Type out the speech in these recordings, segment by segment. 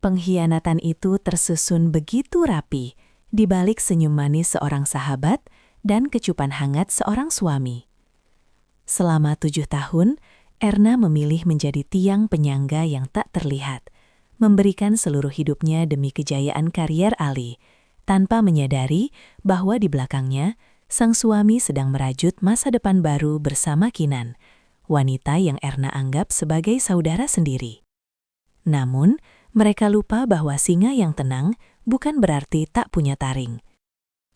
Pengkhianatan itu tersusun begitu rapi, di balik senyum manis seorang sahabat dan kecupan hangat seorang suami. Selama 7 tahun, Erna memilih menjadi tiang penyangga yang tak terlihat, memberikan seluruh hidupnya demi kejayaan karier Ali, tanpa menyadari bahwa di belakangnya, sang suami sedang merajut masa depan baru bersama Kinan, wanita yang Erna anggap sebagai saudara sendiri. Namun, mereka lupa bahwa singa yang tenang bukan berarti tak punya taring.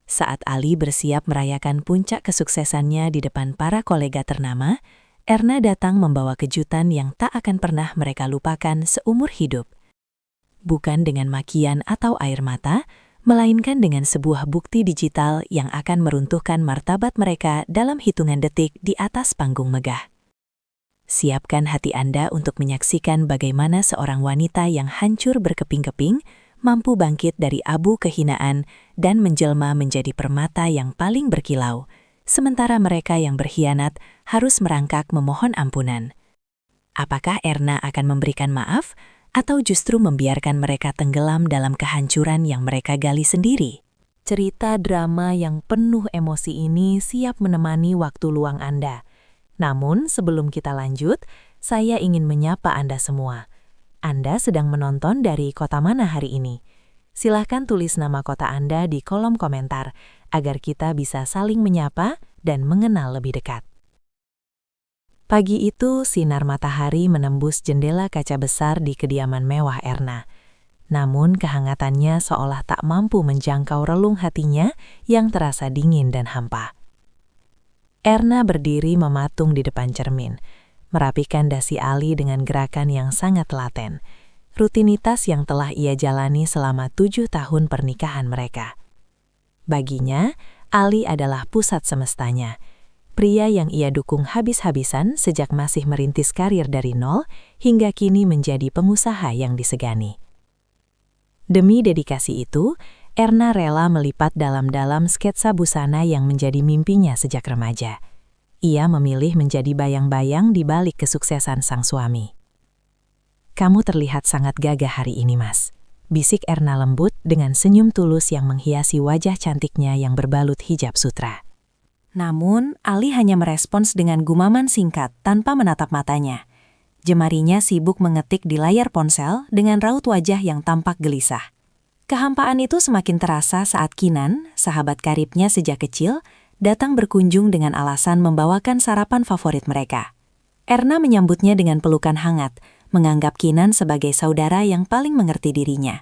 Saat Ali bersiap merayakan puncak kesuksesannya di depan para kolega ternama, Erna datang membawa kejutan yang tak akan pernah mereka lupakan seumur hidup. Bukan dengan makian atau air mata, melainkan dengan sebuah bukti digital yang akan meruntuhkan martabat mereka dalam hitungan detik di atas panggung megah. Siapkan hati Anda untuk menyaksikan bagaimana seorang wanita yang hancur berkeping-keping mampu bangkit dari abu kehinaan dan menjelma menjadi permata yang paling berkilau, sementara mereka yang berkhianat harus merangkak memohon ampunan. Apakah Erna akan memberikan maaf atau justru membiarkan mereka tenggelam dalam kehancuran yang mereka gali sendiri? Cerita drama yang penuh emosi ini siap menemani waktu luang Anda. Namun, sebelum kita lanjut, saya ingin menyapa Anda semua. Anda sedang menonton dari kota mana hari ini? Silahkan tulis nama kota Anda di kolom komentar, agar kita bisa saling menyapa dan mengenal lebih dekat. Pagi itu, sinar matahari menembus jendela kaca besar di kediaman mewah Erna. Namun, kehangatannya seolah tak mampu menjangkau relung hatinya yang terasa dingin dan hampa. Erna berdiri mematung di depan cermin, merapikan dasi Ali dengan gerakan yang sangat telaten, rutinitas yang telah ia jalani selama 7 tahun pernikahan mereka. Baginya, Ali adalah pusat semestanya, pria yang ia dukung habis-habisan sejak masih merintis karir dari nol hingga kini menjadi pengusaha yang disegani. Demi dedikasi itu, Erna rela melipat dalam-dalam sketsa busana yang menjadi mimpinya sejak remaja. Ia memilih menjadi bayang-bayang di balik kesuksesan sang suami. "Kamu terlihat sangat gagah hari ini, Mas," bisik Erna lembut dengan senyum tulus yang menghiasi wajah cantiknya yang berbalut hijab sutra. Namun, Ali hanya merespons dengan gumaman singkat tanpa menatap matanya. Jemarinya sibuk mengetik di layar ponsel dengan raut wajah yang tampak gelisah. Kehampaan itu semakin terasa saat Kinan, sahabat karibnya sejak kecil, datang berkunjung dengan alasan membawakan sarapan favorit mereka. Erna menyambutnya dengan pelukan hangat, menganggap Kinan sebagai saudara yang paling mengerti dirinya.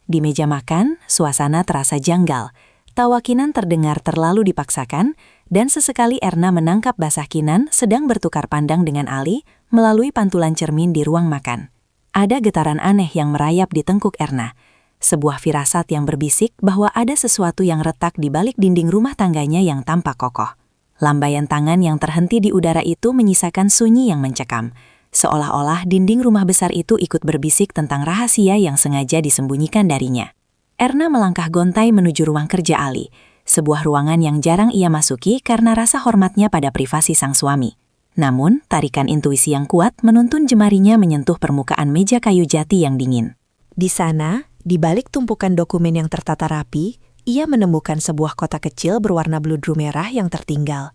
Di meja makan, suasana terasa janggal. Tawa Kinan terdengar terlalu dipaksakan, dan sesekali Erna menangkap basah Kinan sedang bertukar pandang dengan Ali melalui pantulan cermin di ruang makan. Ada getaran aneh yang merayap di tengkuk Erna. Sebuah firasat yang berbisik bahwa ada sesuatu yang retak di balik dinding rumah tangganya yang tampak kokoh. Lambaian tangan yang terhenti di udara itu menyisakan sunyi yang mencekam, seolah-olah dinding rumah besar itu ikut berbisik tentang rahasia yang sengaja disembunyikan darinya. Erna melangkah gontai menuju ruang kerja Ali, sebuah ruangan yang jarang ia masuki karena rasa hormatnya pada privasi sang suami. Namun, tarikan intuisi yang kuat menuntun jemarinya menyentuh permukaan meja kayu jati yang dingin. Di sana, di balik tumpukan dokumen yang tertata rapi, ia menemukan sebuah kotak kecil berwarna bludru merah yang tertinggal.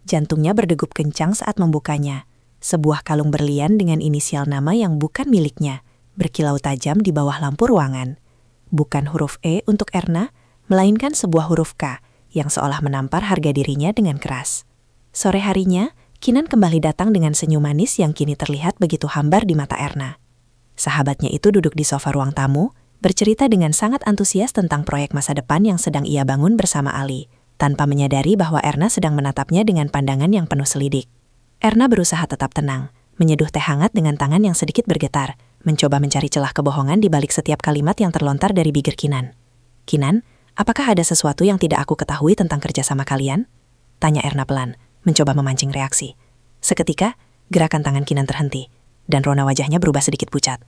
Jantungnya berdegup kencang saat membukanya. Sebuah kalung berlian dengan inisial nama yang bukan miliknya, berkilau tajam di bawah lampu ruangan. Bukan huruf E untuk Erna, melainkan sebuah huruf K yang seolah menampar harga dirinya dengan keras. Sore harinya, Kinan kembali datang dengan senyum manis yang kini terlihat begitu hambar di mata Erna. Sahabatnya itu duduk di sofa ruang tamu, bercerita dengan sangat antusias tentang proyek masa depan yang sedang ia bangun bersama Ali, tanpa menyadari bahwa Erna sedang menatapnya dengan pandangan yang penuh selidik. Erna berusaha tetap tenang, menyeduh teh hangat dengan tangan yang sedikit bergetar, mencoba mencari celah kebohongan di balik setiap kalimat yang terlontar dari bibir Kinan. "Kinan, apakah ada sesuatu yang tidak aku ketahui tentang kerjasama kalian?" tanya Erna pelan, mencoba memancing reaksi. Seketika, gerakan tangan Kinan terhenti, dan rona wajahnya berubah sedikit pucat.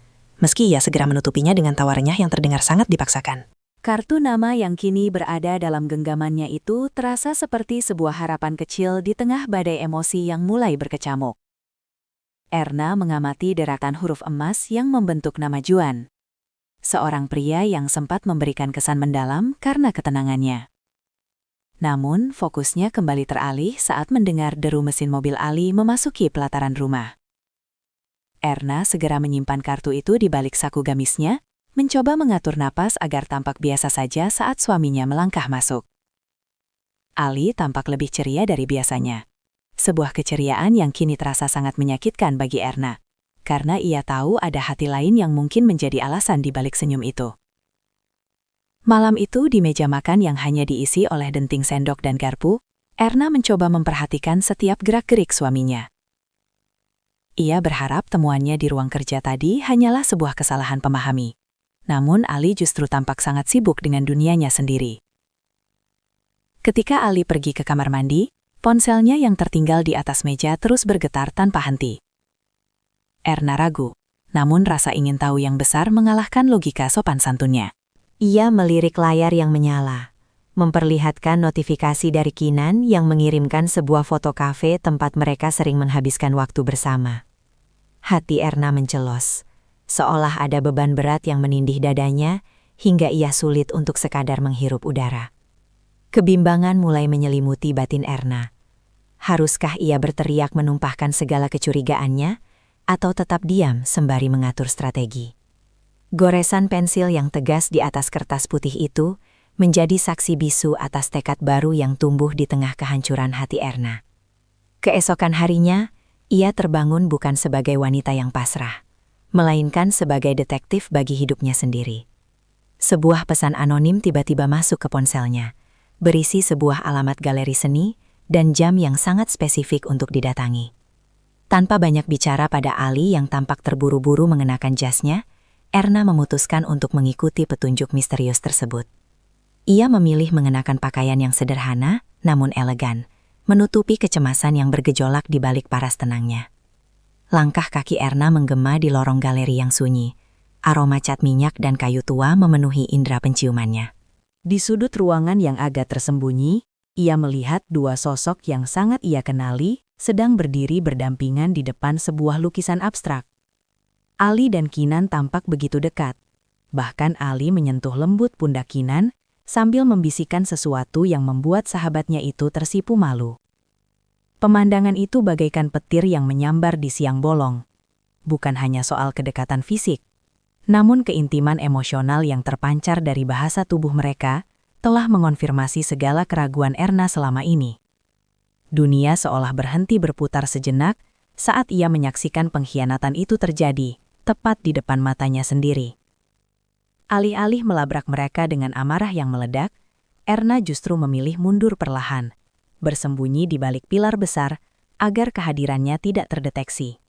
Meski ia segera menutupinya dengan tawa renyah yang terdengar sangat dipaksakan. Kartu nama yang kini berada dalam genggamannya itu terasa seperti sebuah harapan kecil di tengah badai emosi yang mulai berkecamuk. Erna mengamati deretan huruf emas yang membentuk nama Juan. seorang pria yang sempat memberikan kesan mendalam karena ketenangannya. Namun, fokusnya kembali teralih saat mendengar deru mesin mobil Ali memasuki pelataran rumah. Erna segera menyimpan kartu itu di balik saku gamisnya, mencoba mengatur napas agar tampak biasa saja saat suaminya melangkah masuk. Ali tampak lebih ceria dari biasanya. Sebuah keceriaan yang kini terasa sangat menyakitkan bagi Erna, karena ia tahu ada hati lain yang mungkin menjadi alasan di balik senyum itu. Malam itu di meja makan yang hanya diisi oleh denting sendok dan garpu, Erna mencoba memperhatikan setiap gerak-gerik suaminya. Ia berharap temuannya di ruang kerja tadi hanyalah sebuah kesalahan pemahami. Namun Ali justru tampak sangat sibuk dengan dunianya sendiri. Ketika Ali pergi ke kamar mandi, ponselnya yang tertinggal di atas meja terus bergetar tanpa henti. Erna ragu, namun rasa ingin tahu yang besar mengalahkan logika sopan santunnya. Ia melirik layar yang menyala, memperlihatkan notifikasi dari Kinan yang mengirimkan sebuah foto kafe tempat mereka sering menghabiskan waktu bersama. Hati Erna mencelos, seolah ada beban berat yang menindih dadanya hingga ia sulit untuk sekadar menghirup udara. Kebimbangan mulai menyelimuti batin Erna. Haruskah ia berteriak menumpahkan segala kecurigaannya, atau tetap diam sembari mengatur strategi? Goresan pensil yang tegas di atas kertas putih itu menjadi saksi bisu atas tekad baru yang tumbuh di tengah kehancuran hati Erna. Keesokan harinya, ia terbangun bukan sebagai wanita yang pasrah, melainkan sebagai detektif bagi hidupnya sendiri. Sebuah pesan anonim tiba-tiba masuk ke ponselnya, berisi sebuah alamat galeri seni dan jam yang sangat spesifik untuk didatangi. Tanpa banyak bicara pada Ali yang tampak terburu-buru mengenakan jasnya, Erna memutuskan untuk mengikuti petunjuk misterius tersebut. Ia memilih mengenakan pakaian yang sederhana, namun elegan, menutupi kecemasan yang bergejolak di balik paras tenangnya. Langkah kaki Erna menggema di lorong galeri yang sunyi. Aroma cat minyak dan kayu tua memenuhi indera penciumannya. Di sudut ruangan yang agak tersembunyi, ia melihat dua sosok yang sangat ia kenali sedang berdiri berdampingan di depan sebuah lukisan abstrak. Ali dan Kinan tampak begitu dekat. Bahkan Ali menyentuh lembut pundak Kinan sambil membisikkan sesuatu yang membuat sahabatnya itu tersipu malu. Pemandangan itu bagaikan petir yang menyambar di siang bolong. Bukan hanya soal kedekatan fisik, namun keintiman emosional yang terpancar dari bahasa tubuh mereka telah mengonfirmasi segala keraguan Erna selama ini. Dunia seolah berhenti berputar sejenak saat ia menyaksikan pengkhianatan itu terjadi, tepat di depan matanya sendiri. Alih-alih melabrak mereka dengan amarah yang meledak, Erna justru memilih mundur perlahan, bersembunyi di balik pilar besar agar kehadirannya tidak terdeteksi.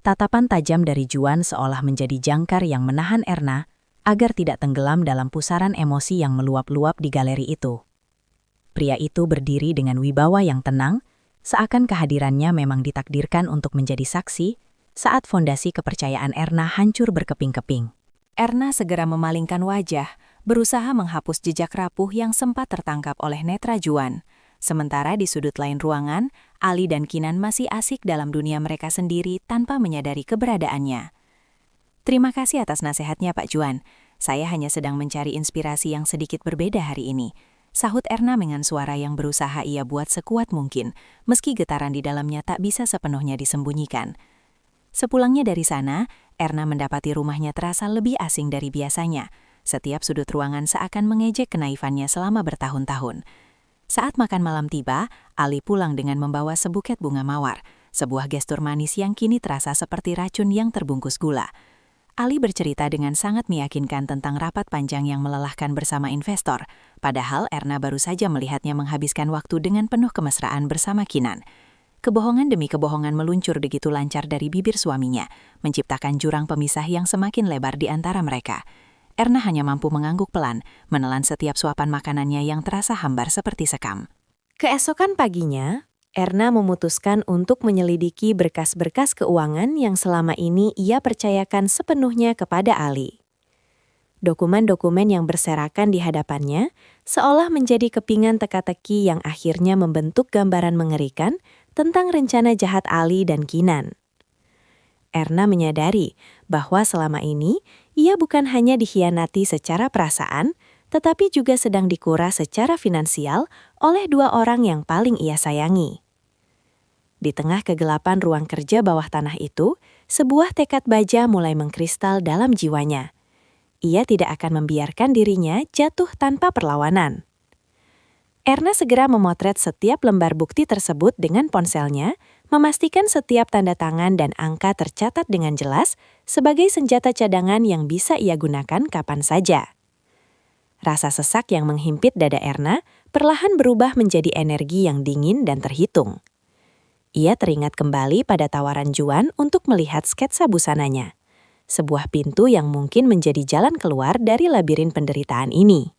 Tatapan tajam dari Juan seolah menjadi jangkar yang menahan Erna agar tidak tenggelam dalam pusaran emosi yang meluap-luap di galeri itu. Pria itu berdiri dengan wibawa yang tenang, seakan kehadirannya memang ditakdirkan untuk menjadi saksi saat fondasi kepercayaan Erna hancur berkeping-keping. Erna segera memalingkan wajah, berusaha menghapus jejak rapuh yang sempat tertangkap oleh netra Juan. Sementara di sudut lain ruangan, Ali dan Kinan masih asik dalam dunia mereka sendiri tanpa menyadari keberadaannya. Terima kasih atas nasihatnya Pak Juan. Saya hanya sedang mencari inspirasi yang sedikit berbeda hari ini. Sahut Erna dengan suara yang berusaha ia buat sekuat mungkin, meski getaran di dalamnya tak bisa sepenuhnya disembunyikan. Sepulangnya dari sana, Erna mendapati rumahnya terasa lebih asing dari biasanya. Setiap sudut ruangan seakan mengejek kenaifannya selama bertahun-tahun. Saat makan malam tiba, Ali pulang dengan membawa sebuket bunga mawar, sebuah gestur manis yang kini terasa seperti racun yang terbungkus gula. Ali bercerita dengan sangat meyakinkan tentang rapat panjang yang melelahkan bersama investor, padahal Erna baru saja melihatnya menghabiskan waktu dengan penuh kemesraan bersama Kinan. Kebohongan demi kebohongan meluncur begitu lancar dari bibir suaminya, menciptakan jurang pemisah yang semakin lebar di antara mereka. Erna hanya mampu mengangguk pelan, menelan setiap suapan makanannya yang terasa hambar seperti sekam. Keesokan paginya, Erna memutuskan untuk menyelidiki berkas-berkas keuangan yang selama ini ia percayakan sepenuhnya kepada Ali. Dokumen-dokumen yang berserakan di hadapannya seolah menjadi kepingan teka-teki yang akhirnya membentuk gambaran mengerikan tentang rencana jahat Ali dan Kinan. Erna menyadari bahwa selama ini Ia bukan hanya dikhianati secara perasaan, tetapi juga sedang dikuras secara finansial oleh dua orang yang paling ia sayangi. Di tengah kegelapan ruang kerja bawah tanah itu, sebuah tekad baja mulai mengkristal dalam jiwanya. Ia tidak akan membiarkan dirinya jatuh tanpa perlawanan. Erna segera memotret setiap lembar bukti tersebut dengan ponselnya, memastikan setiap tanda tangan dan angka tercatat dengan jelas sebagai senjata cadangan yang bisa ia gunakan kapan saja. Rasa sesak yang menghimpit dada Erna perlahan berubah menjadi energi yang dingin dan terhitung. Ia teringat kembali pada tawaran Juan untuk melihat sketsa busananya, sebuah pintu yang mungkin menjadi jalan keluar dari labirin penderitaan ini.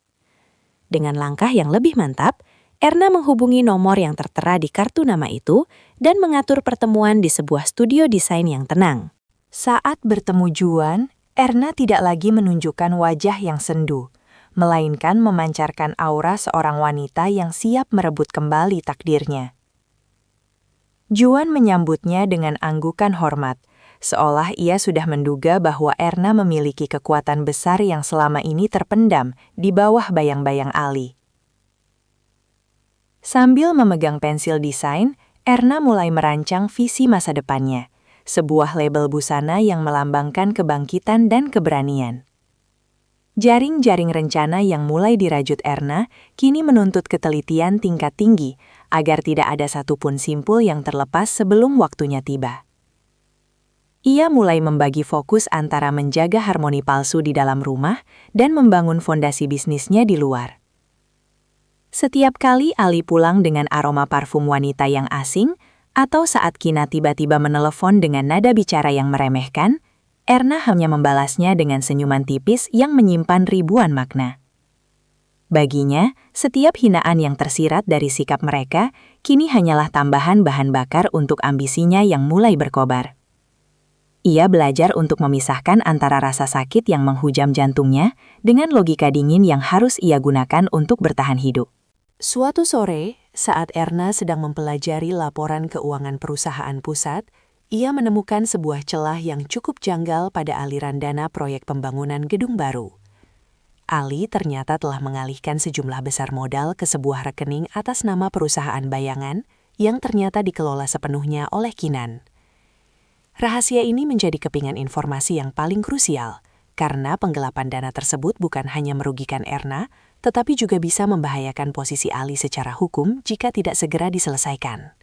Dengan langkah yang lebih mantap, Erna menghubungi nomor yang tertera di kartu nama itu dan mengatur pertemuan di sebuah studio desain yang tenang. Saat bertemu Juan, Erna tidak lagi menunjukkan wajah yang sendu, melainkan memancarkan aura seorang wanita yang siap merebut kembali takdirnya. Juan menyambutnya dengan anggukan hormat, seolah ia sudah menduga bahwa Erna memiliki kekuatan besar yang selama ini terpendam di bawah bayang-bayang Ali. Sambil memegang pensil desain, Erna mulai merancang visi masa depannya, sebuah label busana yang melambangkan kebangkitan dan keberanian. Jaring-jaring rencana yang mulai dirajut Erna kini menuntut ketelitian tingkat tinggi agar tidak ada satupun simpul yang terlepas sebelum waktunya tiba. Ia mulai membagi fokus antara menjaga harmoni palsu di dalam rumah dan membangun fondasi bisnisnya di luar. Setiap kali Ali pulang dengan aroma parfum wanita yang asing, atau saat Kina tiba-tiba menelepon dengan nada bicara yang meremehkan, Erna hanya membalasnya dengan senyuman tipis yang menyimpan ribuan makna. Baginya, setiap hinaan yang tersirat dari sikap mereka kini hanyalah tambahan bahan bakar untuk ambisinya yang mulai berkobar. Ia belajar untuk memisahkan antara rasa sakit yang menghujam jantungnya dengan logika dingin yang harus ia gunakan untuk bertahan hidup. Suatu sore, saat Erna sedang mempelajari laporan keuangan perusahaan pusat, ia menemukan sebuah celah yang cukup janggal pada aliran dana proyek pembangunan gedung baru. Ali ternyata telah mengalihkan sejumlah besar modal ke sebuah rekening atas nama perusahaan bayangan yang ternyata dikelola sepenuhnya oleh Kinan. Rahasia ini menjadi kepingan informasi yang paling krusial, karena penggelapan dana tersebut bukan hanya merugikan Erna, tetapi juga bisa membahayakan posisi Ali secara hukum jika tidak segera diselesaikan.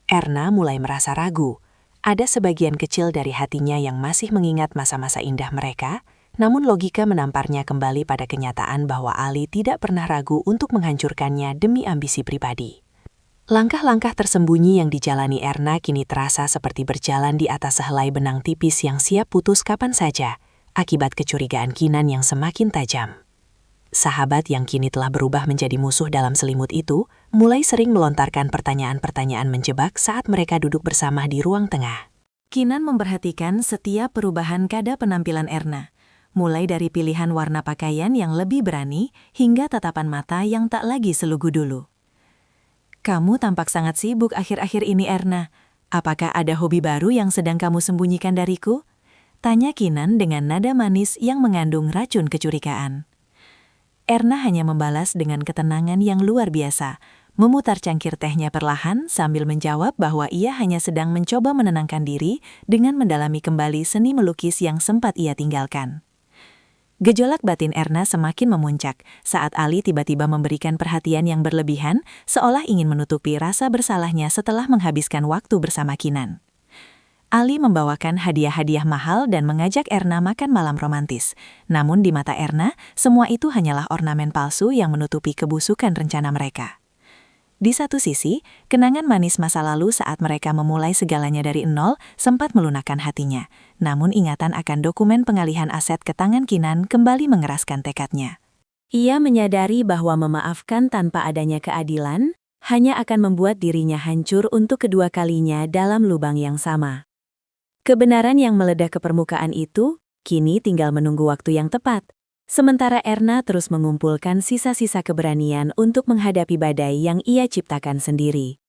Erna mulai merasa ragu. Ada sebagian kecil dari hatinya yang masih mengingat masa-masa indah mereka, namun logika menamparnya kembali pada kenyataan bahwa Ali tidak pernah ragu untuk menghancurkannya demi ambisi pribadi. Langkah-langkah tersembunyi yang dijalani Erna kini terasa seperti berjalan di atas sehelai benang tipis yang siap putus kapan saja, akibat kecurigaan Kinan yang semakin tajam. Sahabat yang kini telah berubah menjadi musuh dalam selimut itu, mulai sering melontarkan pertanyaan-pertanyaan menjebak saat mereka duduk bersama di ruang tengah. Kinan memperhatikan setiap perubahan kada penampilan Erna, mulai dari pilihan warna pakaian yang lebih berani hingga tatapan mata yang tak lagi selugu dulu. Kamu tampak sangat sibuk akhir-akhir ini, Erna. Apakah ada hobi baru yang sedang kamu sembunyikan dariku? Tanya Kinan dengan nada manis yang mengandung racun kecurigaan. Erna hanya membalas dengan ketenangan yang luar biasa, memutar cangkir tehnya perlahan sambil menjawab bahwa ia hanya sedang mencoba menenangkan diri dengan mendalami kembali seni melukis yang sempat ia tinggalkan. Gejolak batin Erna semakin memuncak saat Ali tiba-tiba memberikan perhatian yang berlebihan, seolah ingin menutupi rasa bersalahnya setelah menghabiskan waktu bersama Kinan. Ali membawakan hadiah-hadiah mahal dan mengajak Erna makan malam romantis. Namun di mata Erna, semua itu hanyalah ornamen palsu yang menutupi kebusukan rencana mereka. Di satu sisi, kenangan manis masa lalu saat mereka memulai segalanya dari nol sempat melunakkan hatinya. Namun ingatan akan dokumen pengalihan aset ke tangan Kinan kembali mengeraskan tekadnya. Ia menyadari bahwa memaafkan tanpa adanya keadilan hanya akan membuat dirinya hancur untuk kedua kalinya dalam lubang yang sama. Kebenaran yang meledak ke permukaan itu kini tinggal menunggu waktu yang tepat. Sementara Erna terus mengumpulkan sisa-sisa keberanian untuk menghadapi badai yang ia ciptakan sendiri.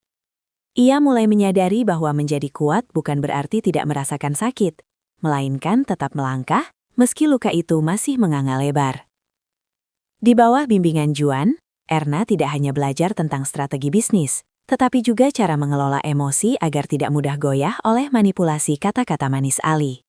Ia mulai menyadari bahwa menjadi kuat bukan berarti tidak merasakan sakit, melainkan tetap melangkah, meski luka itu masih menganga lebar. Di bawah bimbingan Juan, Erna tidak hanya belajar tentang strategi bisnis, tetapi juga cara mengelola emosi agar tidak mudah goyah oleh manipulasi kata-kata manis Ali.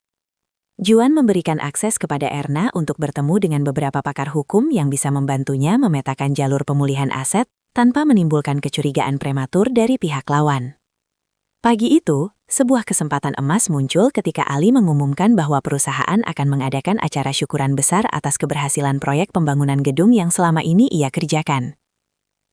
Juan memberikan akses kepada Erna untuk bertemu dengan beberapa pakar hukum yang bisa membantunya memetakan jalur pemulihan aset tanpa menimbulkan kecurigaan prematur dari pihak lawan. Pagi itu, sebuah kesempatan emas muncul ketika Ali mengumumkan bahwa perusahaan akan mengadakan acara syukuran besar atas keberhasilan proyek pembangunan gedung yang selama ini ia kerjakan.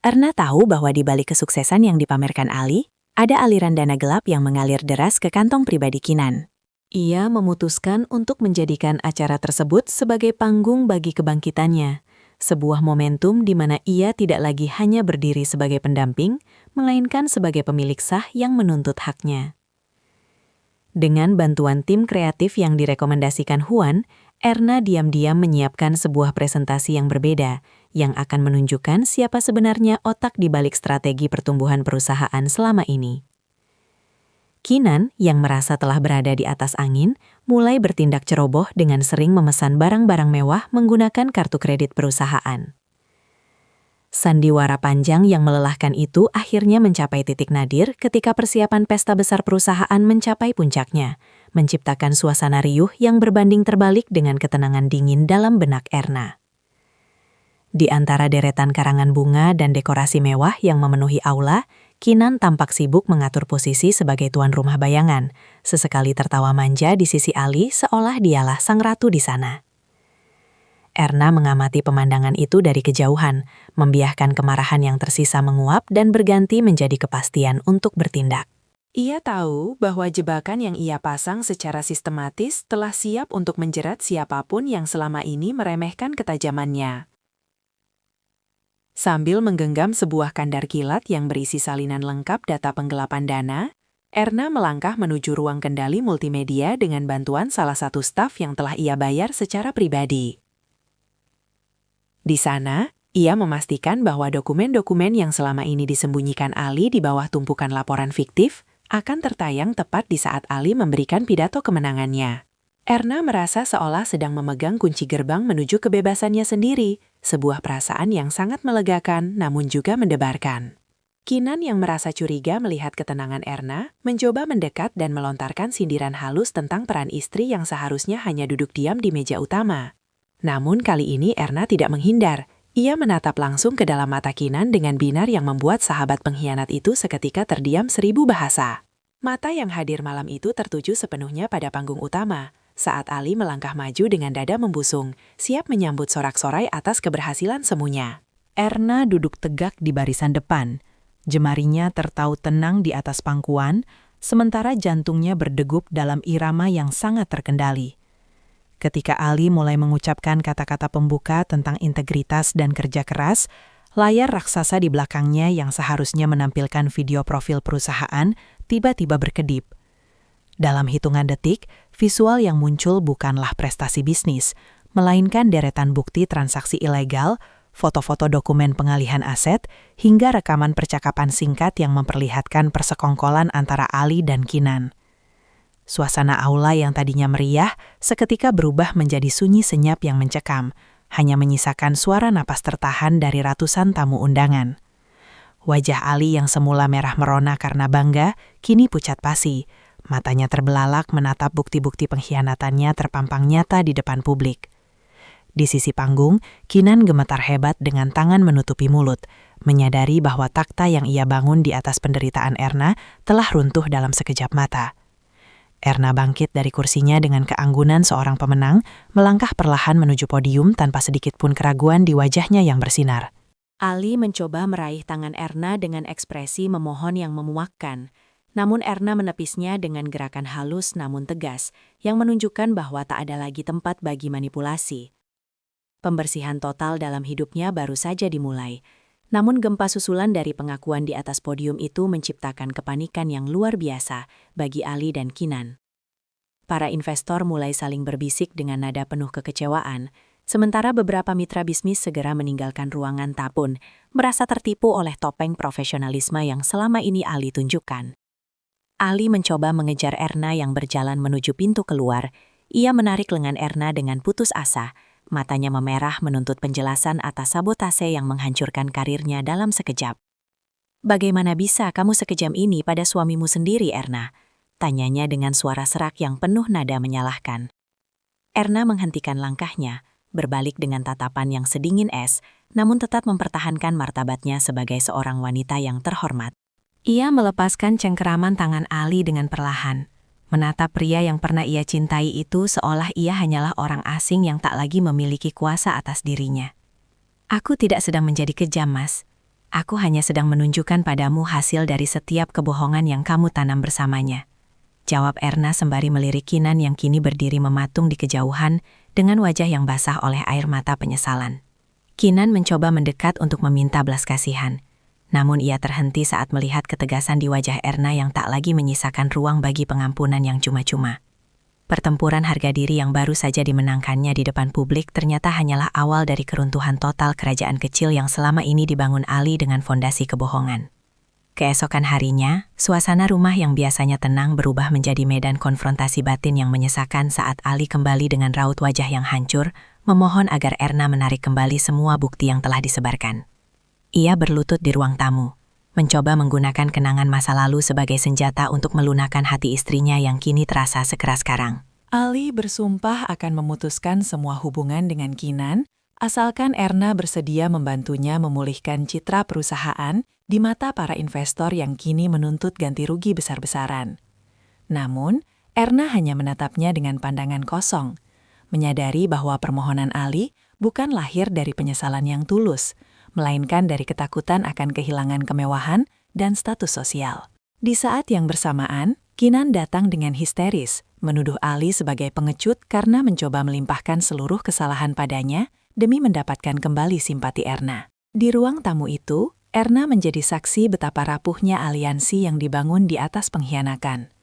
Erna tahu bahwa di balik kesuksesan yang dipamerkan Ali, ada aliran dana gelap yang mengalir deras ke kantong pribadi Kinan. Ia memutuskan untuk menjadikan acara tersebut sebagai panggung bagi kebangkitannya, sebuah momentum di mana ia tidak lagi hanya berdiri sebagai pendamping, melainkan sebagai pemilik sah yang menuntut haknya. Dengan bantuan tim kreatif yang direkomendasikan Juan, Erna diam-diam menyiapkan sebuah presentasi yang berbeda, yang akan menunjukkan siapa sebenarnya otak di balik strategi pertumbuhan perusahaan selama ini. Kinan, yang merasa telah berada di atas angin, mulai bertindak ceroboh dengan sering memesan barang-barang mewah menggunakan kartu kredit perusahaan. Sandiwara panjang yang melelahkan itu akhirnya mencapai titik nadir ketika persiapan pesta besar perusahaan mencapai puncaknya, menciptakan suasana riuh yang berbanding terbalik dengan ketenangan dingin dalam benak Erna. Di antara deretan karangan bunga dan dekorasi mewah yang memenuhi aula, Kinan tampak sibuk mengatur posisi sebagai tuan rumah bayangan, sesekali tertawa manja di sisi Ali seolah dialah sang ratu di sana. Erna mengamati pemandangan itu dari kejauhan, membiarkan kemarahan yang tersisa menguap dan berganti menjadi kepastian untuk bertindak. Ia tahu bahwa jebakan yang ia pasang secara sistematis telah siap untuk menjerat siapapun yang selama ini meremehkan ketajamannya. Sambil menggenggam sebuah kandar kilat yang berisi salinan lengkap data penggelapan dana, Erna melangkah menuju ruang kendali multimedia dengan bantuan salah satu staf yang telah ia bayar secara pribadi. Di sana, ia memastikan bahwa dokumen-dokumen yang selama ini disembunyikan Ali di bawah tumpukan laporan fiktif akan tertayang tepat di saat Ali memberikan pidato kemenangannya. Erna merasa seolah sedang memegang kunci gerbang menuju kebebasannya sendiri, sebuah perasaan yang sangat melegakan namun juga mendebarkan. Kinan yang merasa curiga melihat ketenangan Erna, mencoba mendekat dan melontarkan sindiran halus tentang peran istri yang seharusnya hanya duduk diam di meja utama. Namun kali ini Erna tidak menghindar, ia menatap langsung ke dalam mata Kinan dengan binar yang membuat sahabat pengkhianat itu seketika terdiam 1000 bahasa. Mata yang hadir malam itu tertuju sepenuhnya pada panggung utama, saat Ali melangkah maju dengan dada membusung, siap menyambut sorak-sorai atas keberhasilan semuanya. Erna duduk tegak di barisan depan. Jemarinya tertaut tenang di atas pangkuan, sementara jantungnya berdegup dalam irama yang sangat terkendali. Ketika Ali mulai mengucapkan kata-kata pembuka tentang integritas dan kerja keras, layar raksasa di belakangnya yang seharusnya menampilkan video profil perusahaan tiba-tiba berkedip. Dalam hitungan detik, visual yang muncul bukanlah prestasi bisnis, melainkan deretan bukti transaksi ilegal, foto-foto dokumen pengalihan aset, hingga rekaman percakapan singkat yang memperlihatkan persekongkolan antara Ali dan Kinan. Suasana aula yang tadinya meriah seketika berubah menjadi sunyi senyap yang mencekam, hanya menyisakan suara napas tertahan dari ratusan tamu undangan. Wajah Ali yang semula merah merona karena bangga, kini pucat pasi. Matanya terbelalak menatap bukti-bukti pengkhianatannya terpampang nyata di depan publik. Di sisi panggung, Kinan gemetar hebat dengan tangan menutupi mulut, menyadari bahwa takhta yang ia bangun di atas penderitaan Erna telah runtuh dalam sekejap mata. Erna bangkit dari kursinya dengan keanggunan seorang pemenang, melangkah perlahan menuju podium tanpa sedikit pun keraguan di wajahnya yang bersinar. Ali mencoba meraih tangan Erna dengan ekspresi memohon yang memuakkan. Namun Erna menepisnya dengan gerakan halus namun tegas, yang menunjukkan bahwa tak ada lagi tempat bagi manipulasi. Pembersihan total dalam hidupnya baru saja dimulai, namun gempa susulan dari pengakuan di atas podium itu menciptakan kepanikan yang luar biasa bagi Ali dan Kinan. Para investor mulai saling berbisik dengan nada penuh kekecewaan, sementara beberapa mitra bisnis segera meninggalkan ruangan tabun, merasa tertipu oleh topeng profesionalisme yang selama ini Ali tunjukkan. Ali mencoba mengejar Erna yang berjalan menuju pintu keluar. Ia menarik lengan Erna dengan putus asa, matanya memerah menuntut penjelasan atas sabotase yang menghancurkan karirnya dalam sekejap. "Bagaimana bisa kamu sekejam ini pada suamimu sendiri, Erna?" tanyanya dengan suara serak yang penuh nada menyalahkan. Erna menghentikan langkahnya, berbalik dengan tatapan yang sedingin es, namun tetap mempertahankan martabatnya sebagai seorang wanita yang terhormat. Ia melepaskan cengkeraman tangan Ali dengan perlahan, menatap pria yang pernah ia cintai itu seolah ia hanyalah orang asing yang tak lagi memiliki kuasa atas dirinya. "Aku tidak sedang menjadi kejam, Mas. Aku hanya sedang menunjukkan padamu hasil dari setiap kebohongan yang kamu tanam bersamanya," jawab Erna sembari melirik Kinan yang kini berdiri mematung di kejauhan dengan wajah yang basah oleh air mata penyesalan. Kinan mencoba mendekat untuk meminta belas kasihan. Namun ia terhenti saat melihat ketegasan di wajah Erna yang tak lagi menyisakan ruang bagi pengampunan yang cuma-cuma. Pertempuran harga diri yang baru saja dimenangkannya di depan publik ternyata hanyalah awal dari keruntuhan total kerajaan kecil yang selama ini dibangun Ali dengan fondasi kebohongan. Keesokan harinya, suasana rumah yang biasanya tenang berubah menjadi medan konfrontasi batin yang menyesakan saat Ali kembali dengan raut wajah yang hancur, memohon agar Erna menarik kembali semua bukti yang telah disebarkan. Ia berlutut di ruang tamu, mencoba menggunakan kenangan masa lalu sebagai senjata untuk melunakkan hati istrinya yang kini terasa sekeras karang. Ali bersumpah akan memutuskan semua hubungan dengan Kinan, asalkan Erna bersedia membantunya memulihkan citra perusahaan di mata para investor yang kini menuntut ganti rugi besar-besaran. Namun, Erna hanya menatapnya dengan pandangan kosong, menyadari bahwa permohonan Ali bukan lahir dari penyesalan yang tulus, melainkan dari ketakutan akan kehilangan kemewahan dan status sosial. Di saat yang bersamaan, Kinan datang dengan histeris, menuduh Ali sebagai pengecut karena mencoba melimpahkan seluruh kesalahan padanya demi mendapatkan kembali simpati Erna. Di ruang tamu itu, Erna menjadi saksi betapa rapuhnya aliansi yang dibangun di atas pengkhianatan.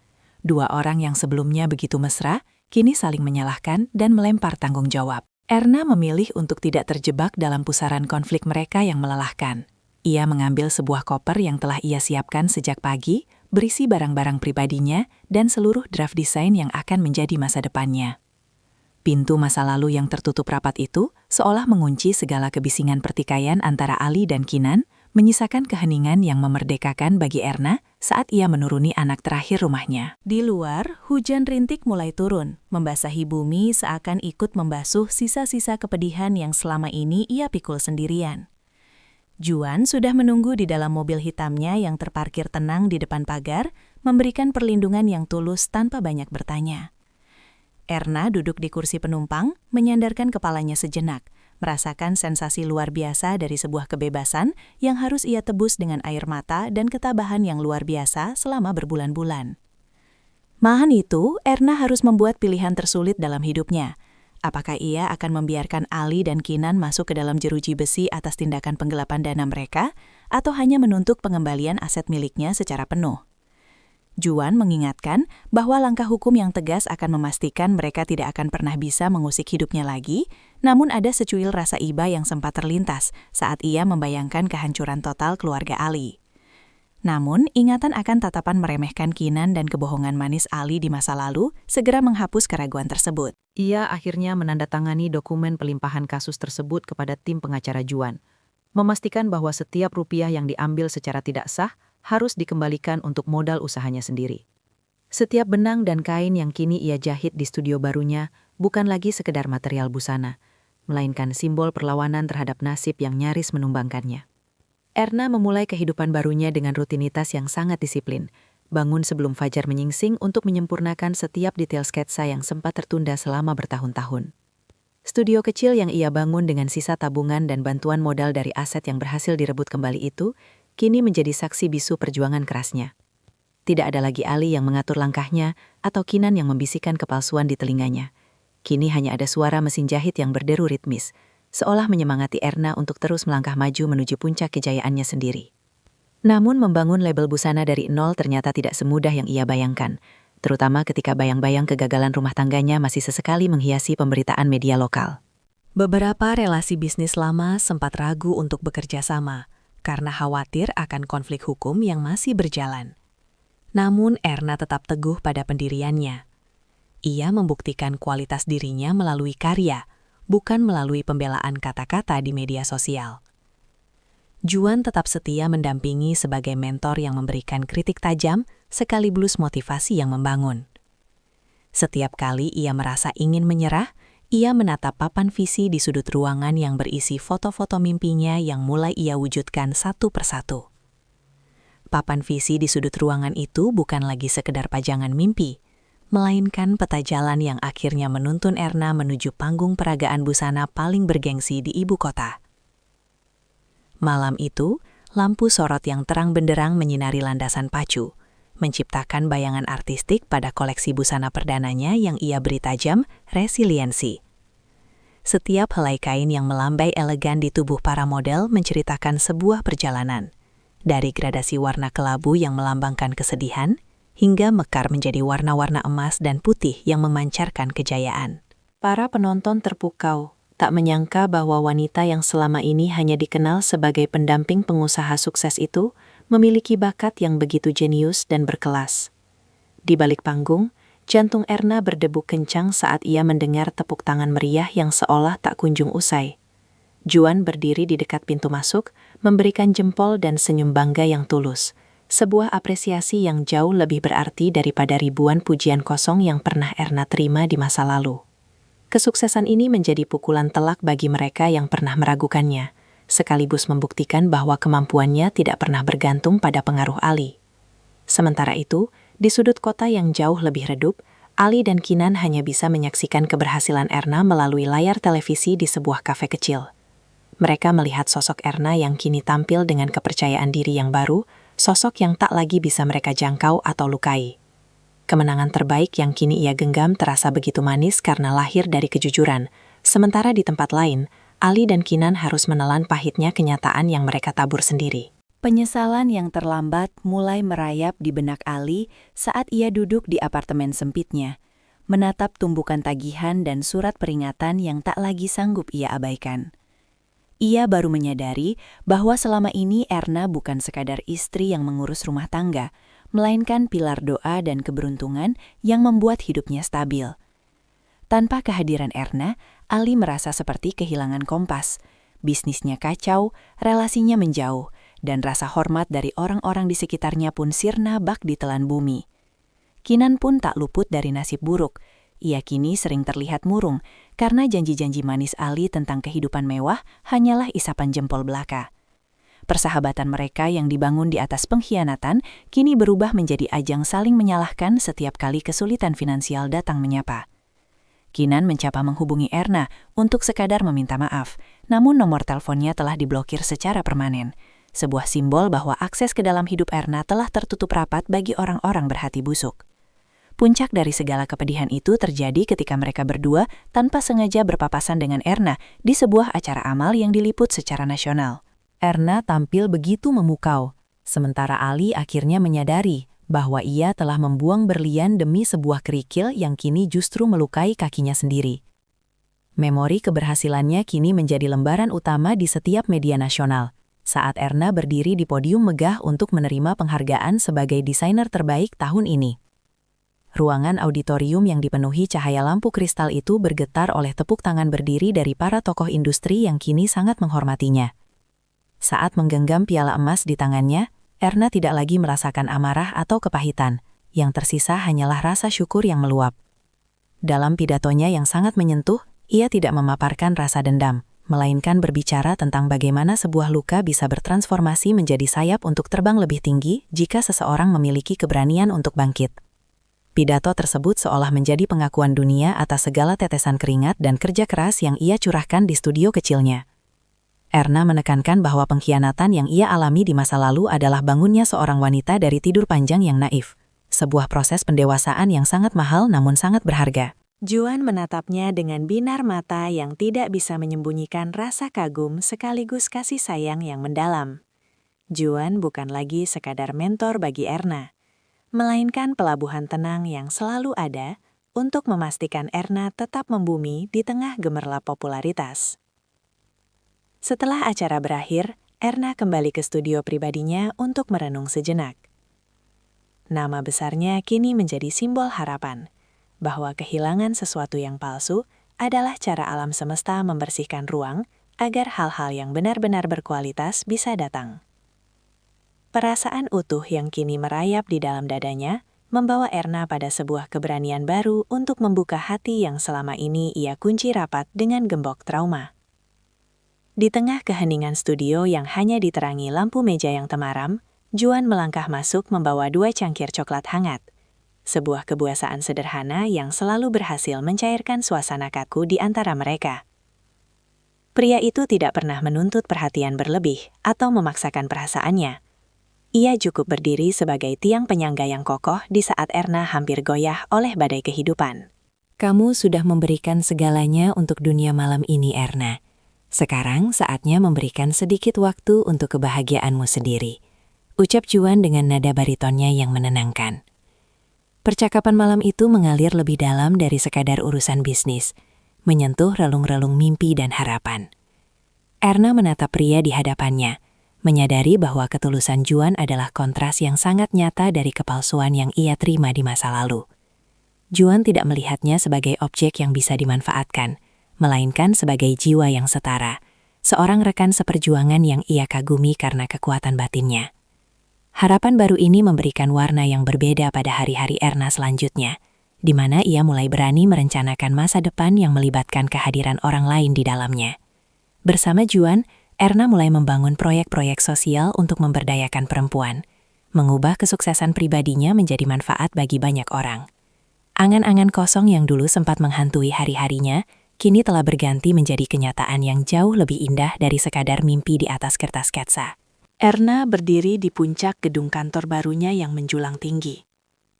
Dua orang yang sebelumnya begitu mesra, kini saling menyalahkan dan melempar tanggung jawab. Erna memilih untuk tidak terjebak dalam pusaran konflik mereka yang melelahkan. Ia mengambil sebuah koper yang telah ia siapkan sejak pagi, berisi barang-barang pribadinya dan seluruh draft desain yang akan menjadi masa depannya. Pintu masa lalu yang tertutup rapat itu seolah mengunci segala kebisingan pertikaian antara Ali dan Kinan, menyisakan keheningan yang memerdekakan bagi Erna saat ia menuruni anak terakhir rumahnya. Di luar, hujan rintik mulai turun, membasahi bumi seakan ikut membasuh sisa-sisa kepedihan yang selama ini ia pikul sendirian. Juan sudah menunggu di dalam mobil hitamnya yang terparkir tenang di depan pagar, memberikan perlindungan yang tulus tanpa banyak bertanya. Erna duduk di kursi penumpang, menyandarkan kepalanya sejenak, merasakan sensasi luar biasa dari sebuah kebebasan yang harus ia tebus dengan air mata dan ketabahan yang luar biasa selama berbulan-bulan. Mahan itu, Erna harus membuat pilihan tersulit dalam hidupnya. Apakah ia akan membiarkan Ali dan Kinan masuk ke dalam jeruji besi atas tindakan penggelapan dana mereka, atau hanya menuntut pengembalian aset miliknya secara penuh? Juan mengingatkan bahwa langkah hukum yang tegas akan memastikan mereka tidak akan pernah bisa mengusik hidupnya lagi, namun ada secuil rasa iba yang sempat terlintas saat ia membayangkan kehancuran total keluarga Ali. Namun, ingatan akan tatapan meremehkan Kinan dan kebohongan manis Ali di masa lalu segera menghapus keraguan tersebut. Ia akhirnya menandatangani dokumen pelimpahan kasus tersebut kepada tim pengacara Juan, memastikan bahwa setiap rupiah yang diambil secara tidak sah harus dikembalikan untuk modal usahanya sendiri. Setiap benang dan kain yang kini ia jahit di studio barunya bukan lagi sekedar material busana, melainkan simbol perlawanan terhadap nasib yang nyaris menumbangkannya. Erna memulai kehidupan barunya dengan rutinitas yang sangat disiplin, bangun sebelum fajar menyingsing untuk menyempurnakan setiap detail sketsa yang sempat tertunda selama bertahun-tahun. Studio kecil yang ia bangun dengan sisa tabungan dan bantuan modal dari aset yang berhasil direbut kembali itu, kini menjadi saksi bisu perjuangan kerasnya. Tidak ada lagi Ali yang mengatur langkahnya atau Kinan yang membisikkan kepalsuan di telinganya. Kini hanya ada suara mesin jahit yang berderu ritmis, seolah menyemangati Erna untuk terus melangkah maju menuju puncak kejayaannya sendiri. Namun membangun label busana dari nol ternyata tidak semudah yang ia bayangkan, terutama ketika bayang-bayang kegagalan rumah tangganya masih sesekali menghiasi pemberitaan media lokal. Beberapa relasi bisnis lama sempat ragu untuk bekerja sama, karena khawatir akan konflik hukum yang masih berjalan. Namun Erna tetap teguh pada pendiriannya. Ia membuktikan kualitas dirinya melalui karya, bukan melalui pembelaan kata-kata di media sosial. Juan tetap setia mendampingi sebagai mentor yang memberikan kritik tajam sekaligus motivasi yang membangun. Setiap kali ia merasa ingin menyerah, ia menatap papan visi di sudut ruangan yang berisi foto-foto mimpinya yang mulai ia wujudkan satu persatu. Papan visi di sudut ruangan itu bukan lagi sekedar pajangan mimpi, melainkan peta jalan yang akhirnya menuntun Erna menuju panggung peragaan busana paling bergengsi di ibu kota. Malam itu, lampu sorot yang terang benderang menyinari landasan pacu, menciptakan bayangan artistik pada koleksi busana perdananya yang ia beri tajam resiliensi. Setiap helai kain yang melambai elegan di tubuh para model menceritakan sebuah perjalanan, dari gradasi warna kelabu yang melambangkan kesedihan, hingga mekar menjadi warna-warna emas dan putih yang memancarkan kejayaan. Para penonton terpukau, tak menyangka bahwa wanita yang selama ini hanya dikenal sebagai pendamping pengusaha sukses itu memiliki bakat yang begitu jenius dan berkelas. Di balik panggung, jantung Erna berdebu kencang saat ia mendengar tepuk tangan meriah yang seolah tak kunjung usai. Juan berdiri di dekat pintu masuk, memberikan jempol dan senyum bangga yang tulus, sebuah apresiasi yang jauh lebih berarti daripada ribuan pujian kosong yang pernah Erna terima di masa lalu. Kesuksesan ini menjadi pukulan telak bagi mereka yang pernah meragukannya, sekaligus membuktikan bahwa kemampuannya tidak pernah bergantung pada pengaruh Ali. Sementara itu, di sudut kota yang jauh lebih redup, Ali dan Kinan hanya bisa menyaksikan keberhasilan Erna melalui layar televisi di sebuah kafe kecil. Mereka melihat sosok Erna yang kini tampil dengan kepercayaan diri yang baru, sosok yang tak lagi bisa mereka jangkau atau lukai. Kemenangan terbaik yang kini ia genggam terasa begitu manis karena lahir dari kejujuran, sementara di tempat lain, Ali dan Kinan harus menelan pahitnya kenyataan yang mereka tabur sendiri. Penyesalan yang terlambat mulai merayap di benak Ali saat ia duduk di apartemen sempitnya, menatap tumbukan tagihan dan surat peringatan yang tak lagi sanggup ia abaikan. Ia baru menyadari bahwa selama ini Erna bukan sekadar istri yang mengurus rumah tangga, melainkan pilar doa dan keberuntungan yang membuat hidupnya stabil. Tanpa kehadiran Erna, Ali merasa seperti kehilangan kompas. Bisnisnya kacau, relasinya menjauh, dan rasa hormat dari orang-orang di sekitarnya pun sirna bak ditelan bumi. Kinan pun tak luput dari nasib buruk. Ia kini sering terlihat murung, karena janji-janji manis Ali tentang kehidupan mewah hanyalah isapan jempol belaka. Persahabatan mereka yang dibangun di atas pengkhianatan kini berubah menjadi ajang saling menyalahkan setiap kali kesulitan finansial datang menyapa. Kinan mencoba menghubungi Erna untuk sekadar meminta maaf, namun nomor teleponnya telah diblokir secara permanen. Sebuah simbol bahwa akses ke dalam hidup Erna telah tertutup rapat bagi orang-orang berhati busuk. Puncak dari segala kepedihan itu terjadi ketika mereka berdua tanpa sengaja berpapasan dengan Erna di sebuah acara amal yang diliput secara nasional. Erna tampil begitu memukau, sementara Ali akhirnya menyadari bahwa ia telah membuang berlian demi sebuah kerikil yang kini justru melukai kakinya sendiri. Memori keberhasilannya kini menjadi lembaran utama di setiap media nasional, saat Erna berdiri di podium megah untuk menerima penghargaan sebagai desainer terbaik tahun ini. Ruangan auditorium yang dipenuhi cahaya lampu kristal itu bergetar oleh tepuk tangan berdiri dari para tokoh industri yang kini sangat menghormatinya. Saat menggenggam piala emas di tangannya, Erna tidak lagi merasakan amarah atau kepahitan, yang tersisa hanyalah rasa syukur yang meluap. Dalam pidatonya yang sangat menyentuh, ia tidak memaparkan rasa dendam, melainkan berbicara tentang bagaimana sebuah luka bisa bertransformasi menjadi sayap untuk terbang lebih tinggi jika seseorang memiliki keberanian untuk bangkit. Pidato tersebut seolah menjadi pengakuan dunia atas segala tetesan keringat dan kerja keras yang ia curahkan di studio kecilnya. Erna menekankan bahwa pengkhianatan yang ia alami di masa lalu adalah bangunnya seorang wanita dari tidur panjang yang naif, sebuah proses pendewasaan yang sangat mahal namun sangat berharga. Juan menatapnya dengan binar mata yang tidak bisa menyembunyikan rasa kagum sekaligus kasih sayang yang mendalam. Juan bukan lagi sekadar mentor bagi Erna, melainkan pelabuhan tenang yang selalu ada untuk memastikan Erna tetap membumi di tengah gemerlap popularitas. Setelah acara berakhir, Erna kembali ke studio pribadinya untuk merenung sejenak. Nama besarnya kini menjadi simbol harapan. bahwa kehilangan sesuatu yang palsu adalah cara alam semesta membersihkan ruang agar hal-hal yang benar-benar berkualitas bisa datang. Perasaan utuh yang kini merayap di dalam dadanya membawa Erna pada sebuah keberanian baru untuk membuka hati yang selama ini ia kunci rapat dengan gembok trauma. Di tengah keheningan studio yang hanya diterangi lampu meja yang temaram, Juan melangkah masuk membawa 2 cangkir coklat hangat. Sebuah kebiasaan sederhana yang selalu berhasil mencairkan suasana kaku di antara mereka. Pria itu tidak pernah menuntut perhatian berlebih atau memaksakan perasaannya. Ia cukup berdiri sebagai tiang penyangga yang kokoh di saat Erna hampir goyah oleh badai kehidupan. Kamu sudah memberikan segalanya untuk dunia malam ini, Erna. Sekarang saatnya memberikan sedikit waktu untuk kebahagiaanmu sendiri. Ucap Juan dengan nada baritonnya yang menenangkan. Percakapan malam itu mengalir lebih dalam dari sekadar urusan bisnis, menyentuh relung-relung mimpi dan harapan. Erna menatap pria di hadapannya, menyadari bahwa ketulusan Juan adalah kontras yang sangat nyata dari kepalsuan yang ia terima di masa lalu. Juan tidak melihatnya sebagai objek yang bisa dimanfaatkan, melainkan sebagai jiwa yang setara, seorang rekan seperjuangan yang ia kagumi karena kekuatan batinnya. Harapan baru ini memberikan warna yang berbeda pada hari-hari Erna selanjutnya, di mana ia mulai berani merencanakan masa depan yang melibatkan kehadiran orang lain di dalamnya. Bersama Juan, Erna mulai membangun proyek-proyek sosial untuk memberdayakan perempuan, mengubah kesuksesan pribadinya menjadi manfaat bagi banyak orang. Angan-angan kosong yang dulu sempat menghantui hari-harinya, kini telah berganti menjadi kenyataan yang jauh lebih indah dari sekadar mimpi di atas kertas sketsa. Erna berdiri di puncak gedung kantor barunya yang menjulang tinggi,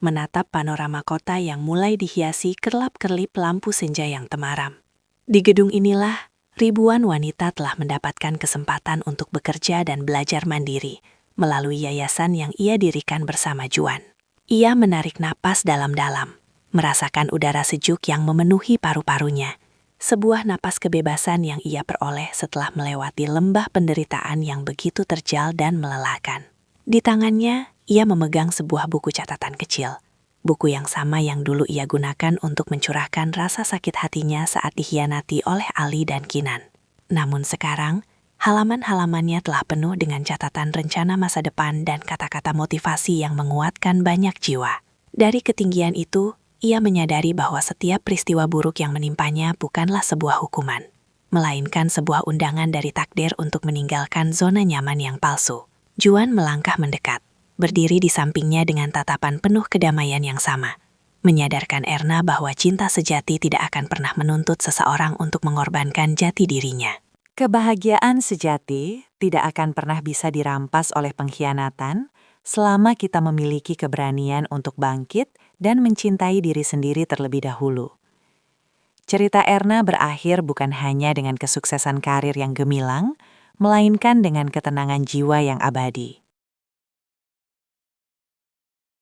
menatap panorama kota yang mulai dihiasi kerlap-kerlip lampu senja yang temaram. Di gedung inilah, ribuan wanita telah mendapatkan kesempatan untuk bekerja dan belajar mandiri melalui yayasan yang ia dirikan bersama Juan. Ia menarik napas dalam-dalam, merasakan udara sejuk yang memenuhi paru-parunya, sebuah napas kebebasan yang ia peroleh setelah melewati lembah penderitaan yang begitu terjal dan melelahkan. Di tangannya, ia memegang sebuah buku catatan kecil, buku yang sama yang dulu ia gunakan untuk mencurahkan rasa sakit hatinya saat dikhianati oleh Ali dan Kinan. Namun sekarang, halaman-halamannya telah penuh dengan catatan rencana masa depan dan kata-kata motivasi yang menguatkan banyak jiwa. Dari ketinggian itu, ia menyadari bahwa setiap peristiwa buruk yang menimpanya bukanlah sebuah hukuman, melainkan sebuah undangan dari takdir untuk meninggalkan zona nyaman yang palsu. Juan melangkah mendekat, berdiri di sampingnya dengan tatapan penuh kedamaian yang sama, menyadarkan Erna bahwa cinta sejati tidak akan pernah menuntut seseorang untuk mengorbankan jati dirinya. Kebahagiaan sejati tidak akan pernah bisa dirampas oleh pengkhianatan selama kita memiliki keberanian untuk bangkit dan mencintai diri sendiri terlebih dahulu. Cerita Erna berakhir bukan hanya dengan kesuksesan karir yang gemilang, melainkan dengan ketenangan jiwa yang abadi.